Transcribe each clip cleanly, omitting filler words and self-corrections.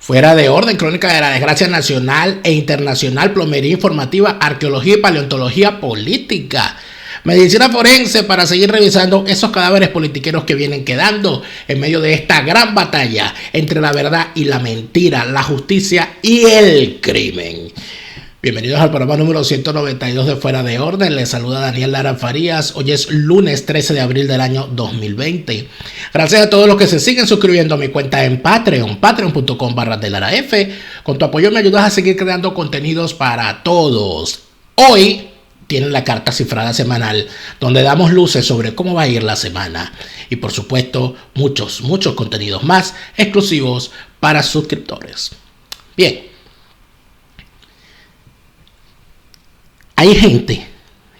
Fuera de orden, crónica de la desgracia nacional e internacional, plomería informativa, arqueología y paleontología política. Medicina forense para seguir revisando esos cadáveres politiqueros que vienen quedando en medio de esta gran batalla entre la verdad y la mentira, la justicia y el crimen. Bienvenidos al programa número 192 de Fuera de Orden. Les saluda Daniel Lara Farías. Hoy es lunes 13 de abril del año 2020. Gracias a todos los que se siguen suscribiendo a mi cuenta en Patreon, patreon.com/delaraf. Con tu apoyo me ayudas a seguir creando contenidos para todos. Hoy tienen la carta cifrada semanal, donde damos luces sobre cómo va a ir la semana. Y por supuesto, muchos contenidos más exclusivos para suscriptores. Bien. Hay gente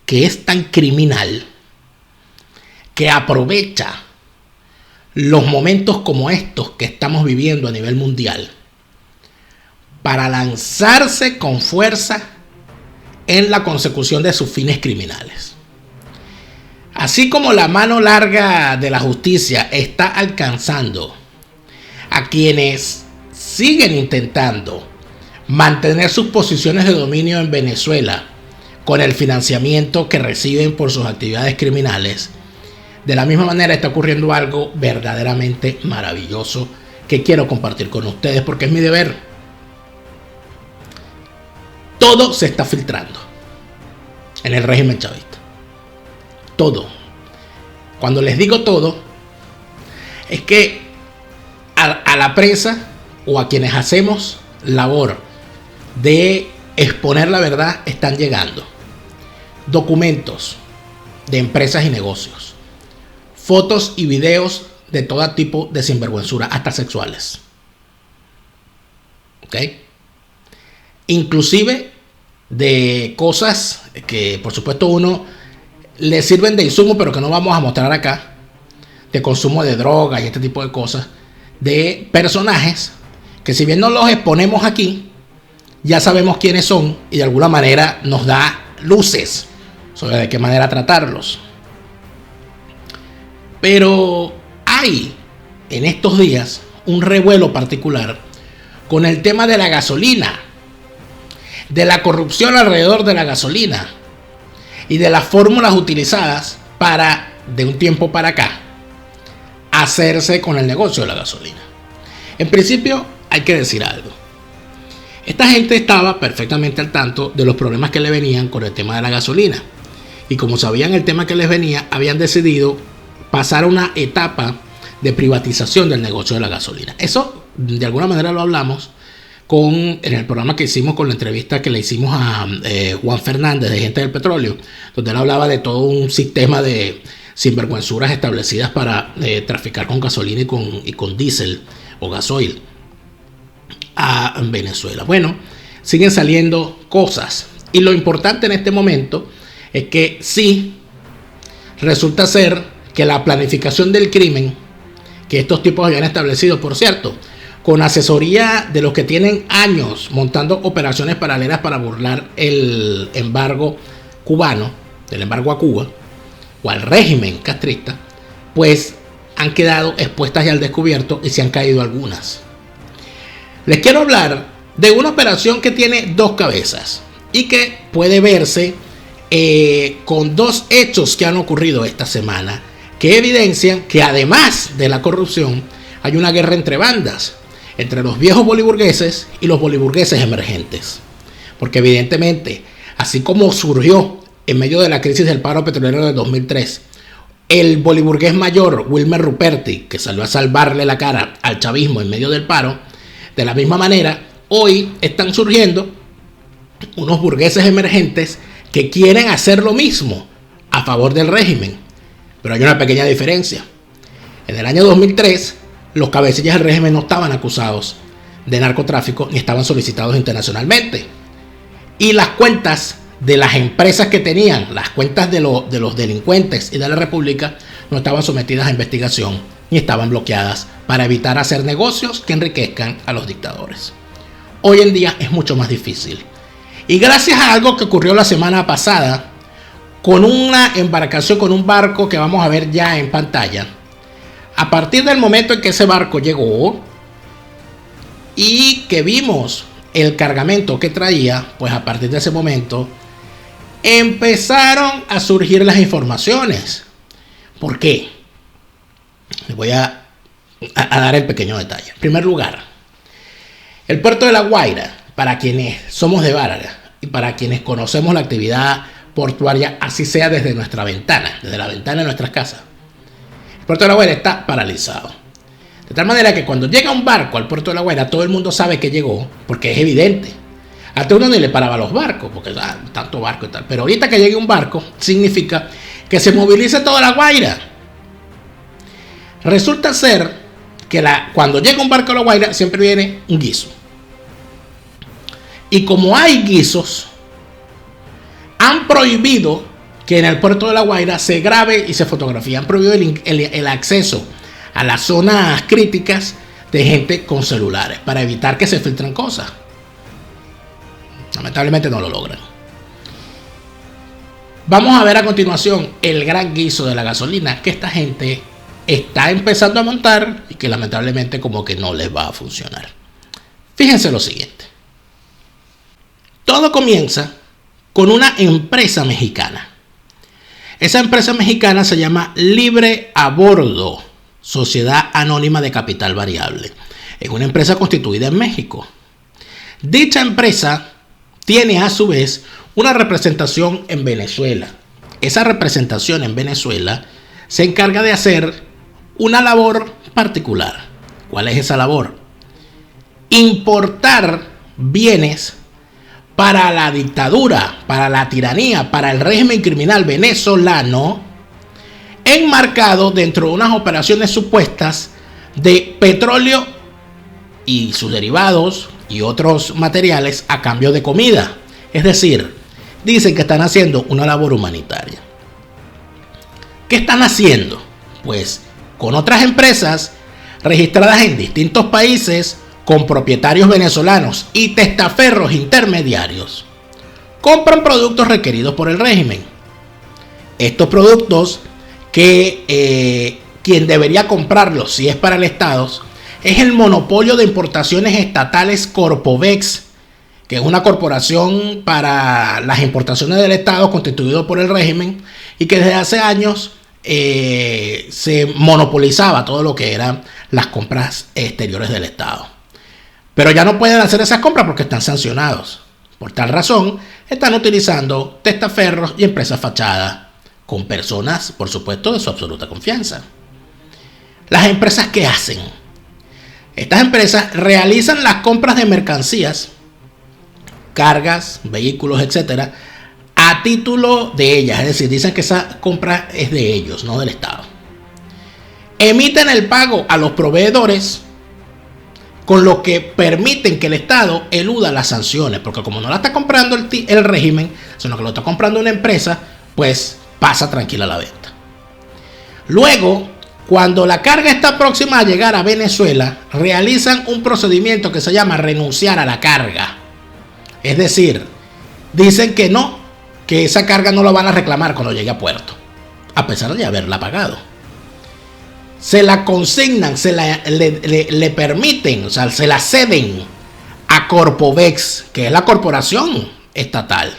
que es tan criminal que aprovecha los momentos como estos que estamos viviendo a nivel mundial para lanzarse con fuerza en la consecución de sus fines criminales. Así como la mano larga de la justicia está alcanzando a quienes siguen intentando mantener sus posiciones de dominio en Venezuela con el financiamiento que reciben por sus actividades criminales, de la misma manera está ocurriendo algo verdaderamente maravilloso que quiero compartir con ustedes porque es mi deber. Todo se está filtrando en el régimen chavista. Todo. Cuando les digo todo, es que a la prensa o a quienes hacemos labor de exponer la verdad están llegando documentos de empresas y negocios, fotos y videos de todo tipo de sinvergüenzura, hasta sexuales. ¿Ok? Inclusive de cosas que por supuesto uno le sirven de insumo, pero que no vamos a mostrar acá, de consumo de drogas y este tipo de cosas, de personajes que si bien no los exponemos aquí, ya sabemos quiénes son y de alguna manera nos da luces sobre de qué manera tratarlos. Pero hay en estos días un revuelo particular con el tema de la gasolina, de la corrupción alrededor de la gasolina y de las fórmulas utilizadas para, de un tiempo para acá, hacerse con el negocio de la gasolina. En principio hay que decir algo. Esta gente estaba perfectamente al tanto de los problemas que le venían con el tema de la gasolina. Y como sabían el tema que les venía, habían decidido pasar a una etapa de privatización del negocio de la gasolina. Eso de alguna manera lo hablamos en el programa que hicimos con la entrevista que le hicimos a Juan Fernández de Gente del Petróleo, donde él hablaba de todo un sistema de sinvergüenzuras establecidas para traficar con gasolina y con diésel o gasoil a Venezuela. Bueno, siguen saliendo cosas y lo importante en este momento es que sí resulta ser que la planificación del crimen que estos tipos habían establecido, por cierto, con asesoría de los que tienen años montando operaciones paralelas para burlar el embargo cubano, el embargo a Cuba o al régimen castrista, pues han quedado expuestas ya al descubierto y se han caído algunas. Les quiero hablar de una operación que tiene dos cabezas y que puede verse con dos hechos que han ocurrido esta semana que evidencian que además de la corrupción hay una guerra entre bandas, entre los viejos boliburgueses y los boliburgueses emergentes. Porque evidentemente, así como surgió en medio de la crisis del paro petrolero de 2003, el boliburgués mayor Wilmer Ruperti, que salió a salvarle la cara al chavismo en medio del paro, de la misma manera, hoy están surgiendo unos burgueses emergentes que quieren hacer lo mismo a favor del régimen. Pero hay una pequeña diferencia. En el año 2003, los cabecillas del régimen no estaban acusados de narcotráfico ni estaban solicitados internacionalmente. Y las cuentas de las empresas que tenían, las cuentas de los delincuentes y de la República, no estaban sometidas a investigación ni estaban bloqueadas para evitar hacer negocios que enriquezcan a los dictadores. Hoy en día es mucho más difícil. Y gracias a algo que ocurrió la semana pasada, con una embarcación, con un barco que vamos a ver ya en pantalla, a partir del momento en que ese barco llegó y que vimos el cargamento que traía, pues a partir de ese momento empezaron a surgir las informaciones. ¿Por qué? Les voy a dar el pequeño detalle. En primer lugar, el puerto de La Guaira, para quienes somos de Vargas y para quienes conocemos la actividad portuaria, así sea desde nuestra ventana, desde la ventana de nuestras casas, el puerto de La Guaira está paralizado. De tal manera que cuando llega un barco al puerto de La Guaira, todo el mundo sabe que llegó, porque es evidente. Hasta uno ni le paraba los barcos, porque tanto barco y tal. Pero ahorita que llegue un barco, significa que se movilice toda La Guaira. Resulta ser que cuando llega un barco a La Guaira, siempre viene un guiso. Y como hay guisos, han prohibido que en el puerto de La Guaira se grabe y se fotografíe. Han prohibido el acceso a las zonas críticas de gente con celulares para evitar que se filtren cosas. Lamentablemente no lo logran. Vamos a ver a continuación el gran guiso de la gasolina que esta gente está empezando a montar y que lamentablemente como que no les va a funcionar. Fíjense lo siguiente. Todo comienza con una empresa mexicana. Esa empresa mexicana se llama Libre a Bordo, Sociedad Anónima de Capital Variable. Es una empresa constituida en México. Dicha empresa tiene a su vez una representación en Venezuela. Esa representación en Venezuela se encarga de hacer una labor particular. ¿Cuál es esa labor? Importar bienes para la dictadura, para la tiranía, para el régimen criminal venezolano, enmarcado dentro de unas operaciones supuestas de petróleo y sus derivados y otros materiales a cambio de comida. Es decir, dicen que están haciendo una labor humanitaria. ¿Qué están haciendo? Pues con otras empresas registradas en distintos países, con propietarios venezolanos y testaferros intermediarios, compran productos requeridos por el régimen. Estos productos que quien debería comprarlos, si es para el Estado, es el monopolio de importaciones estatales Corpovex, que es una corporación para las importaciones del Estado constituido por el régimen y que desde hace años se monopolizaba todo lo que eran las compras exteriores del Estado. Pero ya no pueden hacer esas compras porque están sancionados. Por tal razón, están utilizando testaferros y empresas fachadas con personas, por supuesto, de su absoluta confianza. Las empresas, ¿qué hacen? Estas empresas realizan las compras de mercancías, cargas, vehículos, etcétera, a título de ellas. Es decir, dicen que esa compra es de ellos, no del Estado. Emiten el pago a los proveedores, con lo que permiten que el Estado eluda las sanciones, porque como no la está comprando el régimen, sino que lo está comprando una empresa, pues pasa tranquila la venta. Luego, cuando la carga está próxima a llegar a Venezuela, realizan un procedimiento que se llama renunciar a la carga. Es decir, dicen que no, que esa carga no la van a reclamar cuando llegue a puerto, a pesar de haberla pagado. Se la consignan, le permiten, o sea, se la ceden a Corpovex, que es la corporación estatal.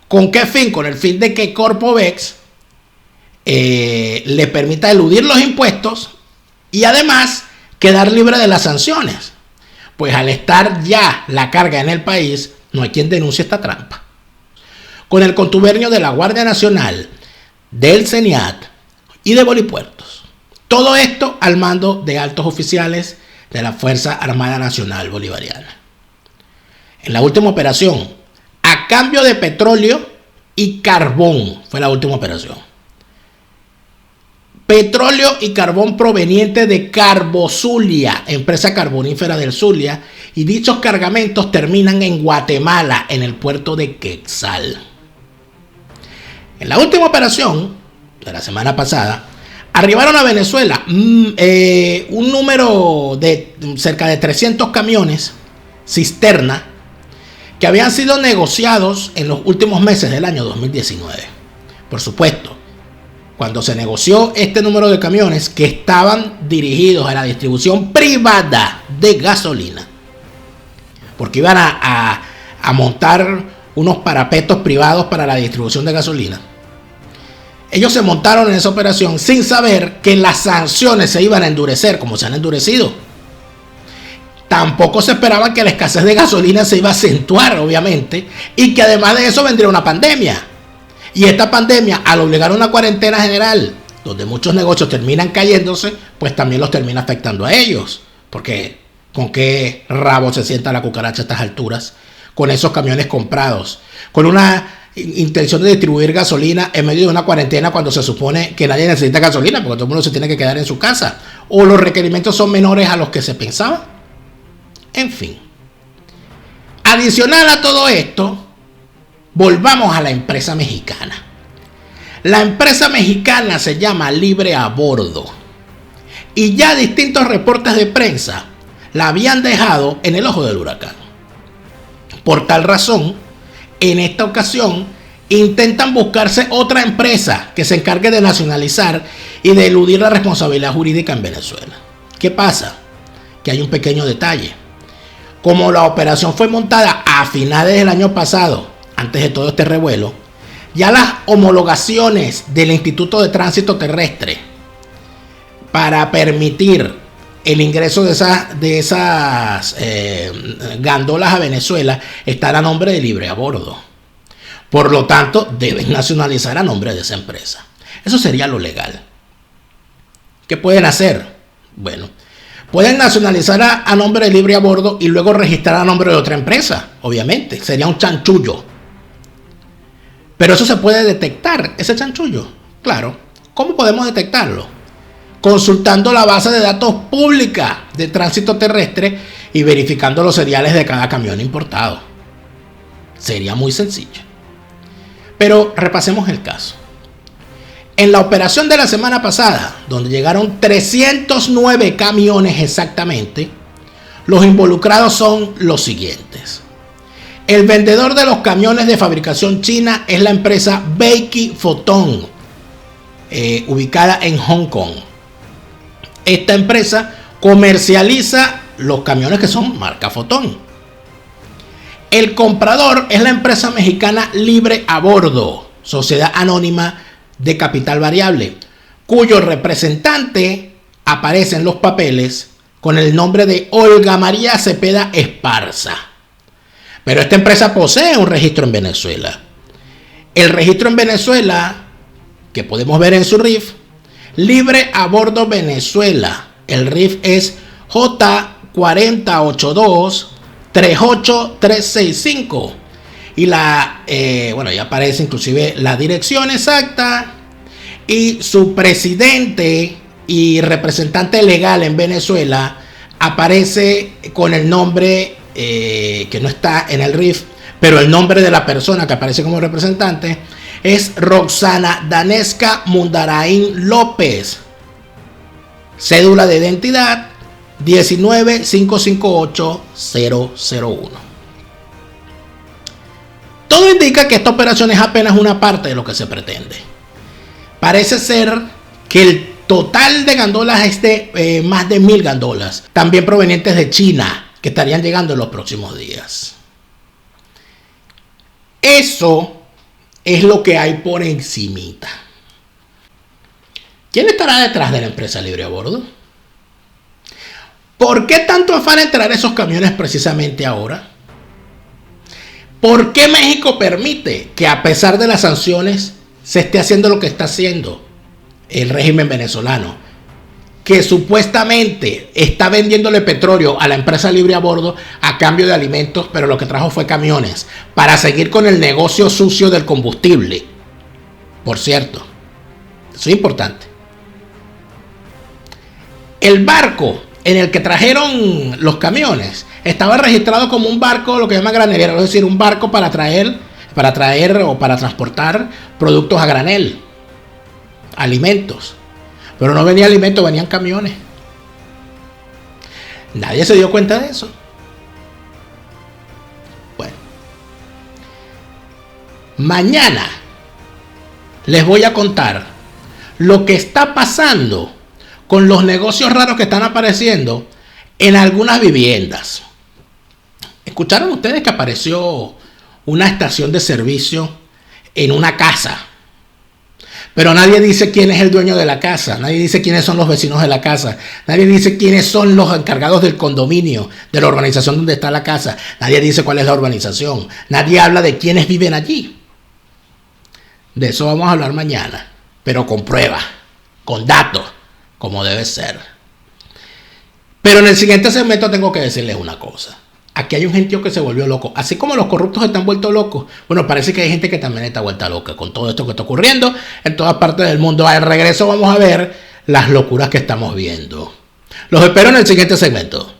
¿Con qué fin? Con el fin de que Corpovex le permita eludir los impuestos y además quedar libre de las sanciones. Pues al estar ya la carga en el país, no hay quien denuncie esta trampa. Con el contubernio de la Guardia Nacional, del CENIAT y de Bolipuertos. Todo esto al mando de altos oficiales de la Fuerza Armada Nacional Bolivariana. En la última operación, a cambio de petróleo y carbón, fue la última operación. Petróleo y carbón proveniente de Carbozulia, empresa carbonífera del Zulia, y dichos cargamentos terminan en Guatemala, en el puerto de Quetzal. En la última operación de la semana pasada, arribaron a Venezuela un número de cerca de 300 camiones cisterna que habían sido negociados en los últimos meses del año 2019. Por supuesto, cuando se negoció este número de camiones que estaban dirigidos a la distribución privada de gasolina, porque iban a montar unos parapetos privados para la distribución de gasolina. Ellos se montaron en esa operación sin saber que las sanciones se iban a endurecer, como se han endurecido. Tampoco se esperaba que la escasez de gasolina se iba a acentuar, obviamente, y que además de eso vendría una pandemia. Y esta pandemia, al obligar a una cuarentena general, donde muchos negocios terminan cayéndose, pues también los termina afectando a ellos. Porque ¿con qué rabo se sienta la cucaracha a estas alturas? Con esos camiones comprados, con una intención de distribuir gasolina en medio de una cuarentena cuando se supone que nadie necesita gasolina porque todo el mundo se tiene que quedar en su casa, o los requerimientos son menores a los que se pensaba. En fin, adicional a todo esto, volvamos a la empresa mexicana. La empresa mexicana se llama Libre a Bordo y ya distintos reportes de prensa la habían dejado en el ojo del huracán. Por tal razón, en esta ocasión intentan buscarse otra empresa que se encargue de nacionalizar y de eludir la responsabilidad jurídica en Venezuela. ¿Qué pasa? Que hay un pequeño detalle. Como la operación fue montada a finales del año pasado, antes de todo este revuelo, ya las homologaciones del Instituto de Tránsito Terrestre para permitir el ingreso de esas gandolas a Venezuela están a nombre de Libre a Bordo. Por lo tanto, deben nacionalizar a nombre de esa empresa. Eso sería lo legal. ¿Qué pueden hacer? Bueno, pueden nacionalizar a nombre de Libre a Bordo y luego registrar a nombre de otra empresa. Obviamente, sería un chanchullo. Pero eso se puede detectar, ese chanchullo. Claro. ¿Cómo podemos detectarlo? Consultando la base de datos pública de tránsito terrestre y verificando los seriales de cada camión importado. Sería muy sencillo. Pero repasemos el caso. En la operación de la semana pasada, donde llegaron 309 camiones exactamente, los involucrados son los siguientes. El vendedor de los camiones de fabricación china es la empresa Beike Foton, ubicada en Hong Kong. Esta empresa comercializa los camiones que son marca Foton. El comprador es la empresa mexicana Libre a Bordo, sociedad anónima de capital variable, cuyo representante aparece en los papeles con el nombre de Olga María Cepeda Esparza. Pero esta empresa posee un registro en Venezuela. El registro en Venezuela, que podemos ver en su RIF, Libre a Bordo Venezuela. El RIF es J408238365. Y ya aparece inclusive la dirección exacta. Y su presidente y representante legal en Venezuela aparece con el nombre que no está en el RIF, pero el nombre de la persona que aparece como representante es Roxana Danesca Mundarain López. Cédula de identidad 19558001. Todo indica que esta operación es apenas una parte de lo que se pretende. Parece ser que el total de gandolas es de más de 1000 gandolas, también provenientes de China, que estarían llegando en los próximos días. Eso es lo que hay por encimita. ¿Quién estará detrás de la empresa Libre a Bordo? ¿Por qué tanto afán en traer esos camiones precisamente ahora? ¿Por qué México permite que a pesar de las sanciones se esté haciendo lo que está haciendo el régimen venezolano? Que supuestamente está vendiéndole petróleo a la empresa Libre a Bordo a cambio de alimentos, pero lo que trajo fue camiones para seguir con el negocio sucio del combustible. Por cierto, eso es importante. El barco en el que trajeron los camiones estaba registrado como un barco, lo que llama granelero, es decir, un barco para traer o para transportar productos a granel, alimentos. Pero no venía alimento, venían camiones. Nadie se dio cuenta de eso. Bueno. Mañana les voy a contar lo que está pasando con los negocios raros que están apareciendo en algunas viviendas. ¿Escucharon ustedes que apareció una estación de servicio en una casa? Pero nadie dice quién es el dueño de la casa, nadie dice quiénes son los vecinos de la casa, nadie dice quiénes son los encargados del condominio, de la organización donde está la casa, nadie dice cuál es la urbanización, nadie habla de quiénes viven allí. De eso vamos a hablar mañana, pero con pruebas, con datos, como debe ser. Pero en el siguiente segmento tengo que decirles una cosa. Aquí hay un gentío que se volvió loco. Así como los corruptos están vueltos locos, bueno, parece que hay gente que también está vuelta loca con todo esto que está ocurriendo en todas partes del mundo. Al regreso vamos a ver las locuras que estamos viendo. Los espero en el siguiente segmento.